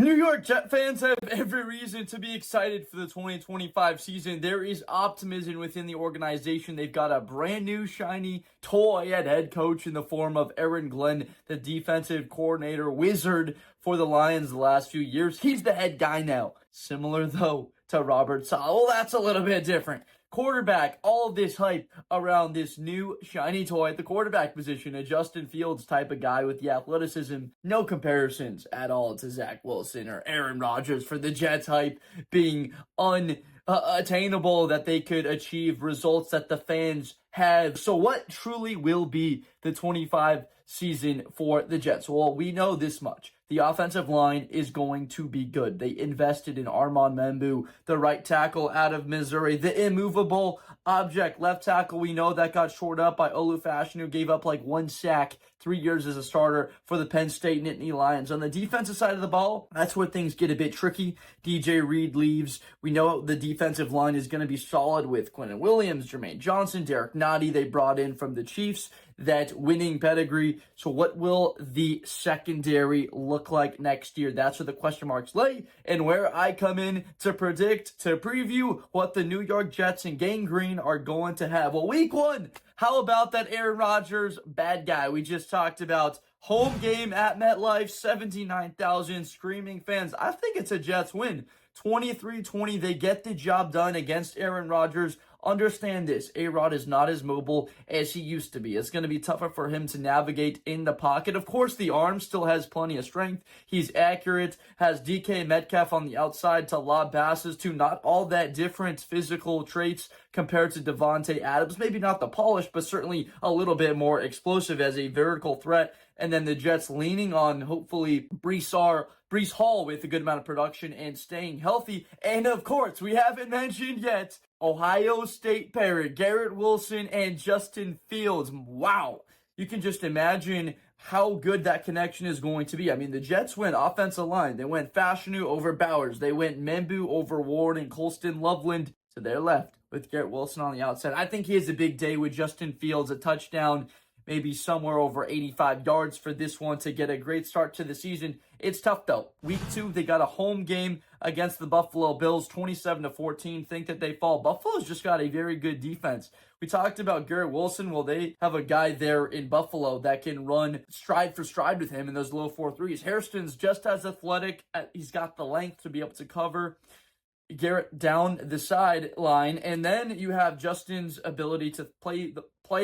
New York Jet fans have every reason to be excited for the 2025 season. There is optimism within the organization. They've got a brand new shiny toy at head coach in the form of Aaron Glenn, the defensive coordinator wizard for the Lions the last few years. He's the head guy now. Similar, though, to Robert Saleh. Well, that's a little bit different. Quarterback, all of this hype around this new shiny toy at the quarterback position, a Justin Fields type of guy with the athleticism. No comparisons at all to Zach Wilson or Aaron Rodgers for the Jets hype being unattainable, that they could achieve results that the fans have. So what truly will be the 25 season for the Jets? Well, we know this much. The offensive line is going to be good. They invested in Armand Membou, the right tackle out of Missouri, the immovable object left tackle. We know that got shored up by Olu Fashanu, who gave up like 1 sack 3 years as a starter for the Penn State Nittany Lions. On the defensive side of the ball, that's where things get a bit tricky. DJ Reed leaves. We know the defensive line is going to be solid with Quentin Williams, Jermaine Johnson, Derek Nottie they brought in from the Chiefs, that winning pedigree. So what will the secondary look like next year? That's where the question marks lay, and where I come in to predict, to preview what the New York Jets and Gang Green are going to have. Well, week 1, how about that Aaron Rodgers bad guy we just talked about? Home game at MetLife, 79,000 screaming fans. I think it's a Jets win. 23-20, they get the job done against Aaron Rodgers. Understand this, A-Rod is not as mobile as he used to be. It's going to be tougher for him to navigate in the pocket. Of course, the arm still has plenty of strength. He's accurate, has DK Metcalf on the outside to lob passes to. Not all that different physical traits compared to Devontae Adams. Maybe not the polish, but certainly a little bit more explosive as a vertical threat. And then the Jets leaning on, hopefully, Breece Hall with a good amount of production and staying healthy. And of course, we haven't mentioned yet Ohio State parrot Garrett Wilson and Justin Fields. Wow. You can just imagine how good that connection is going to be. I mean, the Jets went offensive line. They went Fashanu over Bowers. They went Membou over Ward and Colston Loveland to their left with Garrett Wilson on the outside. I think he has a big day with Justin Fields, a touchdown, maybe somewhere over 85 yards for this one to get a great start to the season. It's tough, though. Week 2, they got a home game against the Buffalo Bills, 27-14. Think that they fall. Buffalo's just got a very good defense. We talked about Garrett Wilson. Well, they have a guy there in Buffalo that can run stride for stride with him in those low 4.3s. Hairston's just as athletic. He's got the length to be able to cover Garrett down the sideline. And then you have Justin's ability to play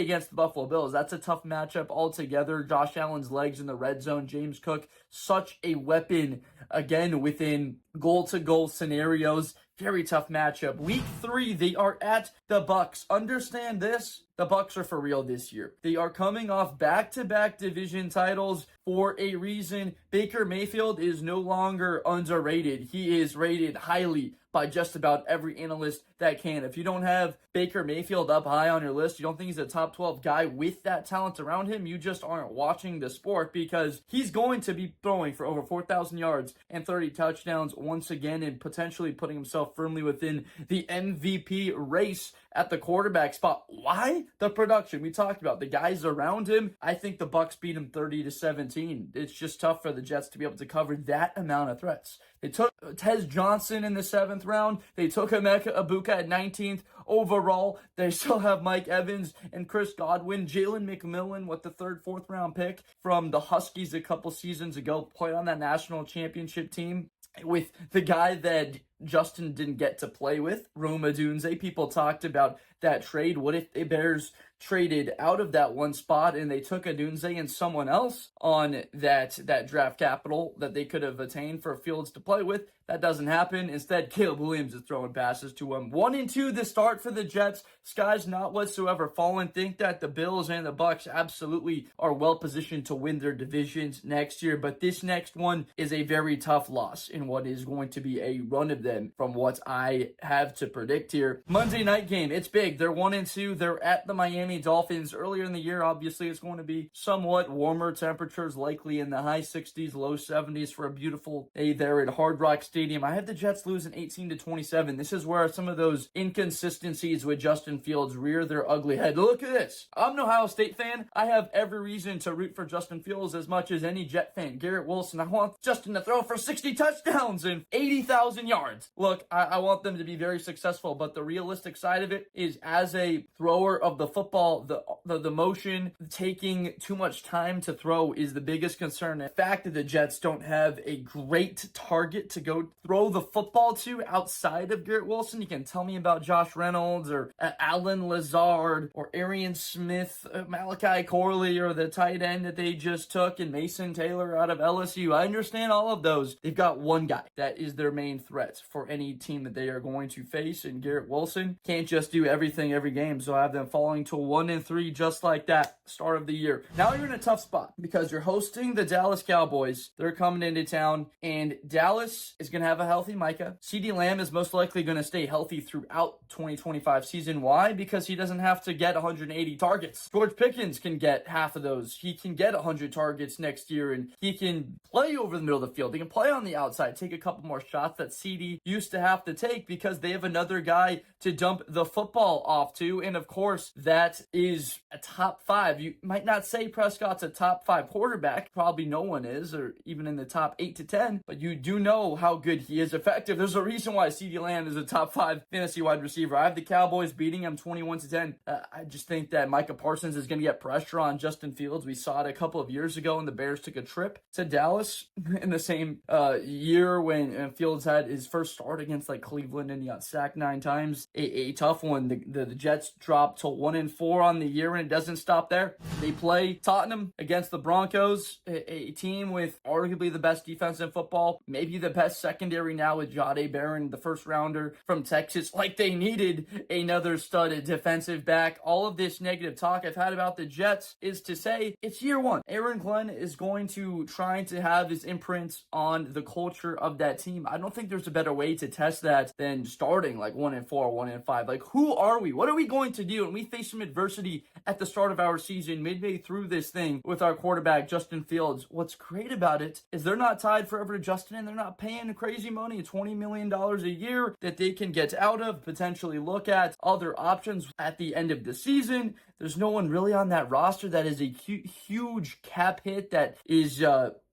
against the Buffalo Bills. That's a tough matchup altogether. Josh Allen's legs in the red zone. James Cook, such a weapon, again, within goal-to-goal scenarios. Very tough matchup. Week 3, they are at the Bucks. Understand this. The Bucks are for real this year. They are coming off back-to-back division titles for a reason. Baker Mayfield is no longer underrated. He is rated highly by just about every analyst that can. If you don't have Baker Mayfield up high on your list, you don't think he's a top 12 guy with that talent around him, you just aren't watching the sport, because he's going to be throwing for over 4,000 yards and 30 touchdowns once again, and potentially putting himself firmly within the MVP race at the quarterback spot. Why? The production. We talked about the guys around him. I think the Bucks beat him 30-17. It's just tough for the Jets to be able to cover that amount of threats. They took Tez Johnson in the 7th round. They took Emeka Ibuka at 19th overall. They still have Mike Evans and Chris Godwin. Jalen McMillan with the 3rd, 4th round pick from the Huskies a couple seasons ago. Played on that national championship team with the guy that Justin didn't get to play with, Rome Odunze. People talked about that trade. What if the Bears traded out of that one spot and they took Odunze and someone else on that draft capital that they could have attained for Fields to play with? That doesn't happen. Instead, Caleb Williams is throwing passes to him. 1-2 the start for the Jets. Sky's not whatsoever falling. Think that the Bills and the Bucks absolutely are well positioned to win their divisions next year. But this next one is a very tough loss in what is going to be a run of the them from what I have to predict here. Monday night game, it's big. They're 1-2. They're at the Miami Dolphins. Earlier in the year, obviously, it's going to be somewhat warmer temperatures, likely in the high 60s, low 70s for a beautiful day there at Hard Rock Stadium. I have the Jets losing 18-27. This is where some of those inconsistencies with Justin Fields rear their ugly head. Look at this. I'm an Ohio State fan. I have every reason to root for Justin Fields as much as any Jet fan. Garrett Wilson, I want Justin to throw for 60 touchdowns and 80,000 yards. Look, I want them to be very successful, but the realistic side of it is, as a thrower of the football, the motion, taking too much time to throw is the biggest concern. The fact that the Jets don't have a great target to go throw the football to outside of Garrett Wilson. You can tell me about Josh Reynolds or Alan Lazard or Arian Smith, Malachi Corley, or the tight end that they just took, and Mason Taylor out of LSU. I understand all of those. They've got one guy that is their main threat for any team that they are going to face, and Garrett Wilson can't just do everything every game. So I have them falling to 1-3 just like that start of the year. Now you're in a tough spot because you're hosting the Dallas Cowboys. They're coming into town, and Dallas is going to have a healthy Micah. CeeDee Lamb is most likely going to stay healthy throughout 2025 season. Why? Because he doesn't have to get 180 targets. George Pickens can get half of those. He can get 100 targets next year, and he can play over the middle of the field. He can play on the outside, take a couple more shots that CeeDee used to have to take because they have another guy to dump the football off to. And of course, that is a top 5. You might not say Prescott's a top 5 quarterback. Probably no one is, or even in the top 8 to 10, but you do know how good he is effective. There's a reason why CeeDee Lamb is a top 5 fantasy wide receiver. I have the Cowboys beating him 21-10. I just think that Micah Parsons is going to get pressure on Justin Fields. We saw it a couple of years ago, and the Bears took a trip to Dallas in the same year when Fields had his first start against like Cleveland, and he got sacked 9 times. A tough one. The Jets dropped to 1-4 on the year, and it doesn't stop there. They play Tottenham against the Broncos, a team with arguably the best defense in football, maybe the best secondary now with Jahdae Barron, the first rounder from Texas. Like they needed another studded defensive back. All of this negative talk I've had about the Jets is to say it's year one. Aaron Glenn is going to try to have his imprint on the culture of that team. I don't think there's a better way to test that than starting like 1-4, 1-5. Like, who are we? What are we going to do? And we face some adversity at the start of our season, midway through this thing with our quarterback, Justin Fields. What's great about it is they're not tied forever to Justin, and they're not paying crazy money, $20 million a year that they can get out of, potentially look at other options at the end of the season. There's no one really on that roster that is a huge cap hit that is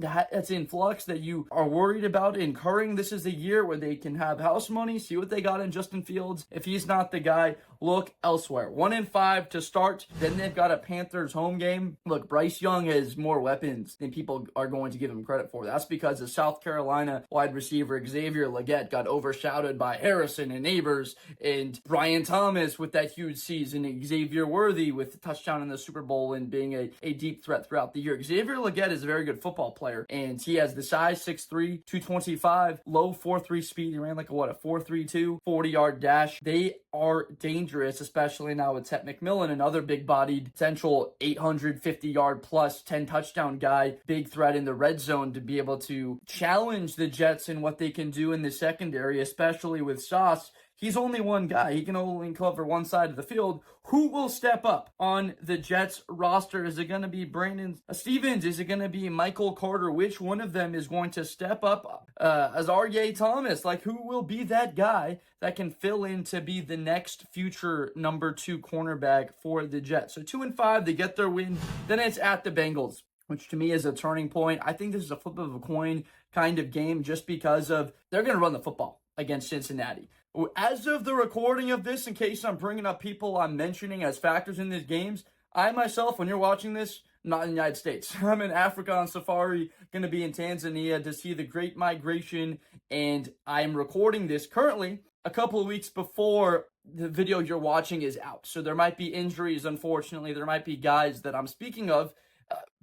that's in flux that you are worried about incurring. This is a year where they can have house money, see what they got in Justin Fields. If he's not the guy, look elsewhere. 1-5 to start. Then they've got a Panthers home game. Look, Bryce Young has more weapons than people are going to give him credit for. That's because the South Carolina wide receiver Xavier Legette got overshadowed by Harrison and Neighbors, and Brian Thomas with that huge season, Xavier Worthy with a touchdown in the Super Bowl and being a deep threat throughout the year. Xavier Legette is a very good football player, and he has the size, 6'3", 225, low 4.3 speed. He ran like a 4.32, 40-yard dash. They are dangerous, especially now with Ted McMillan, another big-bodied, potential 850-yard plus 10-touchdown guy, big threat in the red zone to be able to challenge the Jets in what they can do in the secondary, especially with Sauce. He's only one guy. He can only cover one side of the field. Who will step up on the Jets roster? Is it going to be Brandon Stevens? Is it going to be Michael Carter? Which one of them is going to step up as R.J. Thomas? Like, who will be that guy that can fill in to be the next future number 2 cornerback for the Jets? So 2-5, they get their win. Then it's at the Bengals, which to me is a turning point. I think this is a flip of a coin kind of game just because of they're going to run the football against Cincinnati. As of the recording of this, in case I'm bringing up people I'm mentioning as factors in these games, I myself, when you're watching this, not in the United States. I'm in Africa on safari, going to be in Tanzania to see the Great Migration, and I'm recording this currently a couple of weeks before the video you're watching is out. So there might be injuries, unfortunately. There might be guys that I'm speaking of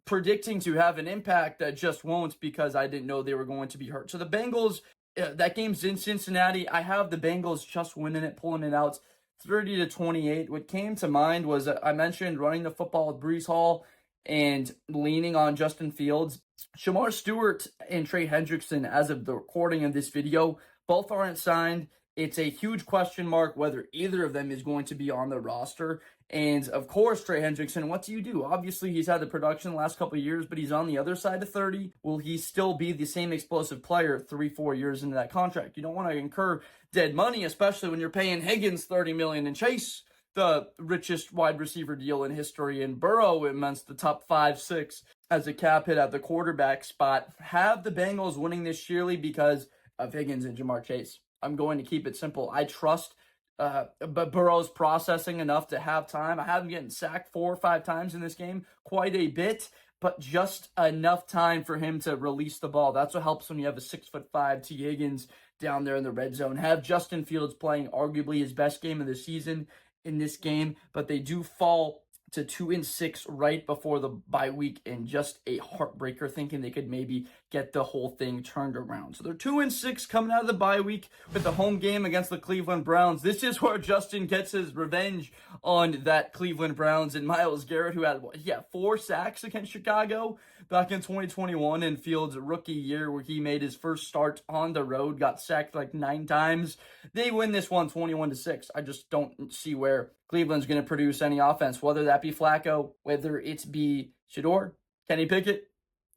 predicting to have an impact that just won't because I didn't know they were going to be hurt. So the Bengals, that game's in Cincinnati. I have the Bengals just winning it, pulling it out 30-28. What came to mind was I mentioned running the football with Breece Hall and leaning on Justin Fields. Shamar Stewart and Trey Hendrickson, as of the recording of this video, Both aren't signed. It's a huge question mark whether either of them is going to be on the roster. And of course, Trey Hendrickson, what do you do? Obviously, he's had the production the last couple of years, but he's on the other side of 30. Will he still be the same explosive player 3-4 years into that contract? You don't want to incur dead money, especially when you're paying Higgins $30 million and Chase the richest wide receiver deal in history, and Burrow amongst the top 5-6 as a cap hit at the quarterback spot. Have the Bengals winning this yearly because of Higgins and Jamar Chase. I'm going to keep it simple. I trust but Burrow's processing enough to have time. I have him getting sacked 4 or 5 times in this game, quite a bit, but just enough time for him to release the ball. That's what helps when you have a 6'5" T. Higgins down there in the red zone. Have Justin Fields playing arguably his best game of the season in this game, but they do fall to 2-6 right before the bye week, and just a heartbreaker, thinking they could maybe get the whole thing turned around. So they're 2-6 coming out of the bye week with the home game against the Cleveland Browns. This is where Justin gets his revenge on that Cleveland Browns and Myles Garrett, who had 4 sacks against Chicago back in 2021 in Fields' rookie year, where he made his first start on the road, got sacked like 9 times. They win this one 21-6. I just don't see where Cleveland's going to produce any offense, whether that be Flacco, whether it's be Shador, Kenny Pickett,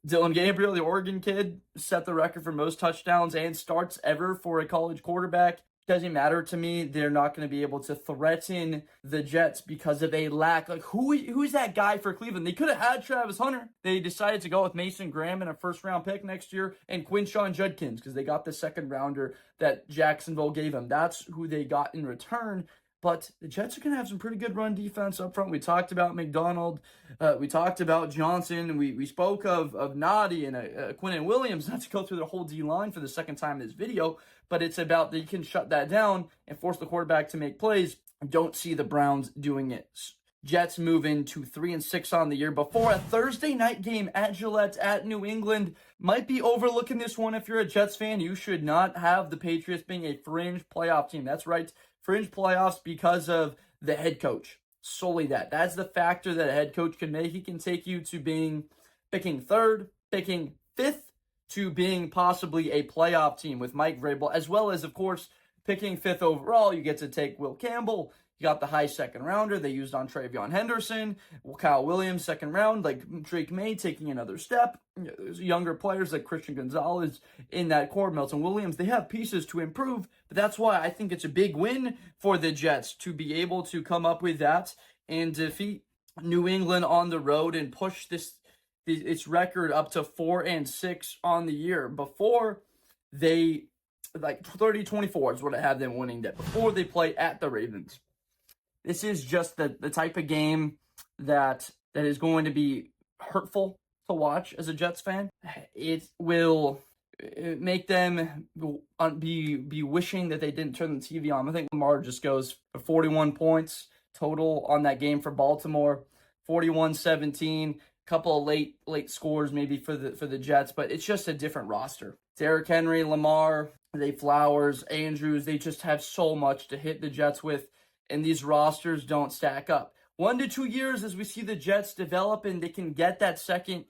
Dylan Gabriel, the Oregon kid, set the record for most touchdowns and starts ever for a college quarterback. Doesn't matter to me. They're not going to be able to threaten the Jets because of a lack. Like, who's that guy for Cleveland? They could have had Travis Hunter. They decided to go with Mason Graham and a first-round pick next year and Quinshon Judkins because they got the second-rounder that Jacksonville gave them. That's who they got in return. But the Jets are going to have some pretty good run defense up front. We talked about McDonald. We talked about Johnson. We spoke of Noddy and Quinnen Williams. Not to go through the whole D-line for the second time in this video, but it's about that you can shut that down and force the quarterback to make plays. I don't see the Browns doing it. Jets moving to 3-6 on the year before a Thursday night game at Gillette at New England. Might be overlooking this one if you're a Jets fan. You should not have the Patriots being a fringe playoff team. That's right. Fringe playoffs because of the head coach. Solely that. That's the factor that a head coach can make. He can take you to picking 3rd, picking 5th, to being possibly a playoff team with Mike Vrabel, as well as, of course, picking 5th overall. You get to take Will Campbell. You got the high second rounder they used on Travion Henderson. Kyle Williams, second round, like Drake May taking another step. There's younger players like Christian Gonzalez in that core. Milton Williams, they have pieces to improve, but that's why I think it's a big win for the Jets to be able to come up with that and defeat New England on the road and push its record up to 4-6 on the year. Before they, 30-24 is what I have them winning that, before they play at the Ravens. This is just the type of game that is going to be hurtful to watch as a Jets fan. It will make them be wishing that they didn't turn the TV on. I think Lamar just goes for 41 points total on that game for Baltimore, 41-17. Couple of late scores maybe for the Jets, but it's just a different roster. Derrick Henry, Lamar, Flowers, Andrews, they just have so much to hit the Jets with. And these rosters don't stack up. 1 to 2 years as we see the Jets develop and they can get that second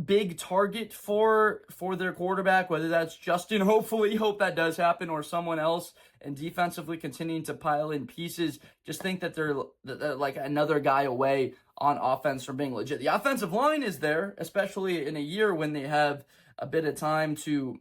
big target for their quarterback, whether that's Justin, hopefully, hope that does happen, or someone else, and defensively continuing to pile in pieces. Just think that they're like another guy away on offense from being legit. The offensive line is there, especially in a year when they have a bit of time to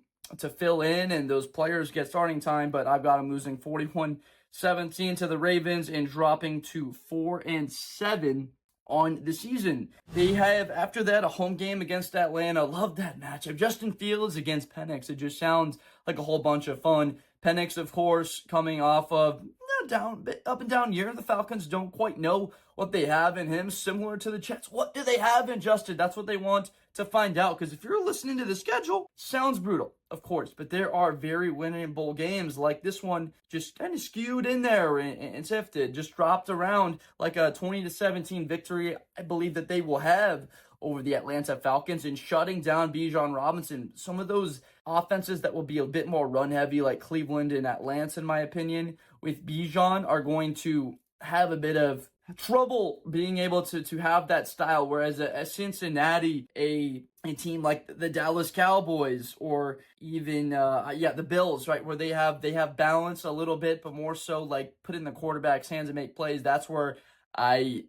fill in and those players get starting time, but I've got them losing 41-17 to the Ravens and dropping to 4-7 on the season. They have, after that, a home game against Atlanta. Love that matchup. Justin Fields against Penix. It just sounds like a whole bunch of fun. Penix, of course, coming off of up and down year. The Falcons don't quite know what they have in him, similar to the Jets. What do they have in Justin? That's what they want to find out, because if you're listening to the schedule, sounds brutal, of course, but there are very winnable games like this one, just kind of skewed in there and sifted, just dropped around like a 20-17 victory. I believe that they will have over the Atlanta Falcons and shutting down Bijan Robinson. Some of those offenses that will be a bit more run heavy, like Cleveland and Atlanta, in my opinion, with Bijan, are going to have a bit of trouble being able to have that style, whereas a Cincinnati, a team like the Dallas Cowboys, or even the Bills, right, where they have balance a little bit, but more so like put in the quarterback's hands and make plays. That's where I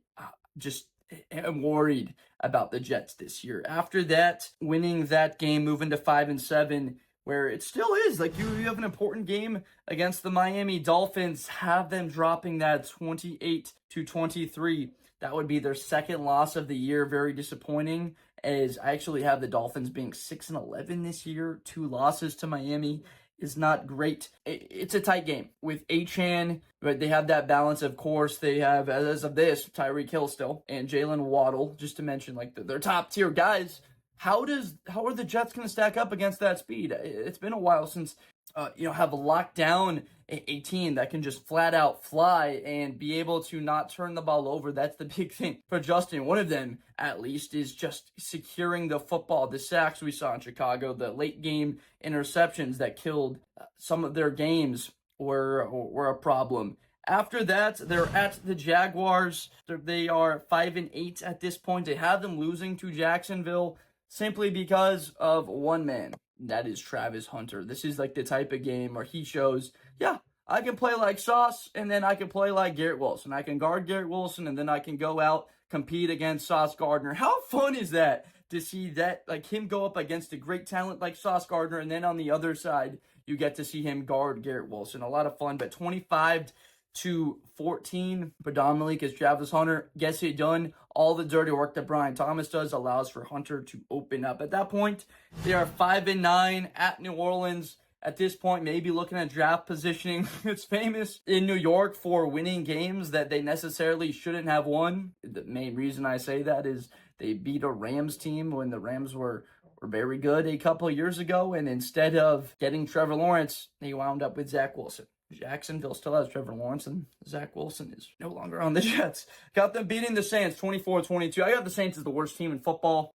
just am worried about the Jets this year. After that, winning that game, moving to 5-7, where it still is like you have an important game against the Miami Dolphins, have them dropping that 28-23. That would be their second loss of the year. Very disappointing, as I actually have the Dolphins being 6-11 this year. 2 losses to Miami is not great. It's a tight game with Achane, but they have that balance. Of course, they have, as of this, Tyreek Hill still and Jalen Waddle, just to mention like their top tier guys. How are the Jets going to stack up against that speed? It's been a while since have locked down a team that can just flat out fly and be able to not turn the ball over. That's the big thing for Justin. One of them, at least, is just securing the football. The sacks we saw in Chicago, the late game interceptions that killed some of their games were a problem. After that, they're at the Jaguars. They are 5-8 at this point. They have them losing to Jacksonville simply because of one man. That is Travis Hunter. This is like the type of game where he shows, yeah, I can play like Sauce, and then I can play like Garrett Wilson. I can guard Garrett Wilson, and then I can go out, compete against Sauce Gardner. How fun is that to see that, like him go up against a great talent like Sauce Gardner, and then on the other side, you get to see him guard Garrett Wilson. A lot of fun, but 25-14, predominantly because Travis Hunter gets it done. All the dirty work that Brian Thomas does allows for Hunter to open up. At that point, they are 5-9 at New Orleans. At this point, maybe looking at draft positioning. It's famous in New York for winning games that they necessarily shouldn't have won. The main reason I say that is they beat a Rams team when the Rams were very good a couple of years ago, and instead of getting Trevor Lawrence, they wound up with Zach Wilson. Jacksonville still has Trevor Lawrence, and Zach Wilson is no longer on the Jets. Got them beating the Saints 24-22. I got the Saints as the worst team in football.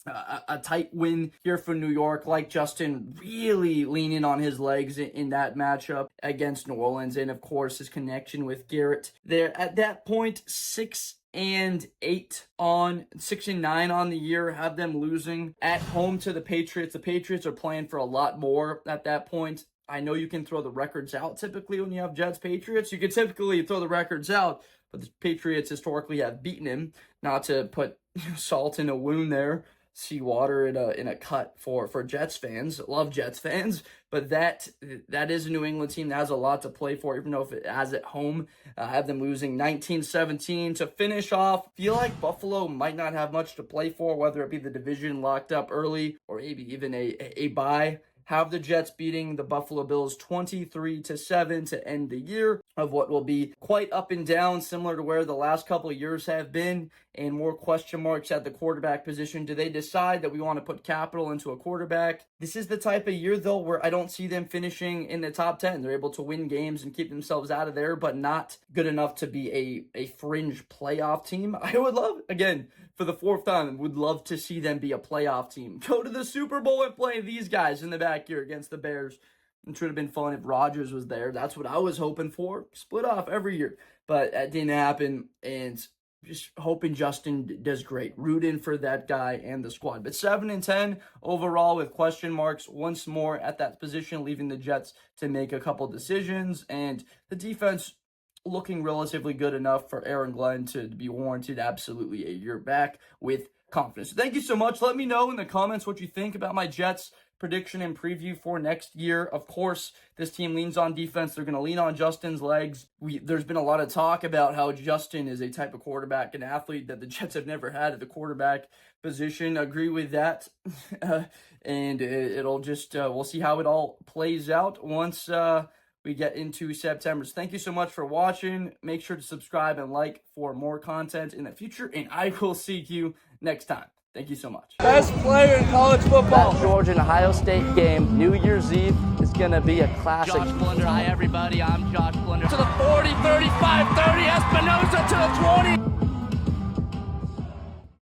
A tight win here for New York. Like Justin, really leaning on his legs in that matchup against New Orleans, and of course his connection with Garrett. They're at that point 6-9 on the year, have them losing at home to the Patriots. The Patriots are playing for a lot more at that point. I know you can throw the records out typically when you have Jets Patriots. You can typically throw the records out, but the Patriots historically have beaten him. Not to put salt in a wound there, seawater in a cut for Jets fans. Love Jets fans, but that is a New England team that has a lot to play for, even though if it has at home. Have them losing 19-17 to finish off. Feel like Buffalo might not have much to play for, whether it be the division locked up early or maybe even a bye. Have the Jets beating the Buffalo Bills 23-7 to end the year of what will be quite up and down, similar to where the last couple of years have been, and more question marks at the quarterback position. Do they decide that we want to put capital into a quarterback? This is the type of year, though, where I don't see them finishing in the top 10. They're able to win games and keep themselves out of there, but not good enough to be a fringe playoff team. I would love, again, for the fourth time, would love to see them be a playoff team. Go to the Super Bowl and play these guys in the back here against the Bears. It should have been fun if Rodgers was there. That's what I was hoping for. Split off every year. But that didn't happen, and just hoping Justin does great. Rooting for that guy and the squad. But 7-10 overall with question marks once more at that position, leaving the Jets to make a couple decisions. And the defense looking relatively good enough for Aaron Glenn to be warranted absolutely a year back with confidence. Thank you so much. Let me know in the comments what you think about my Jets prediction and preview for next year. Of course, this team leans on defense. They're going to lean on Justin's legs. There's been a lot of talk about how Justin is a type of quarterback and athlete that the Jets have never had at the quarterback position. Agree with that. And it'll just, we'll see how it all plays out once we get into September. So thank you so much for watching. Make sure to subscribe and like for more content in the future, and I will see you next time. Thank you so much. Best player in college football. That Georgia and Ohio State game, New Year's Eve, is going to be a classic. Josh Blunder. Hi, everybody. I'm Josh Blunder. To the 40, 35, 30. Espinosa to the 20.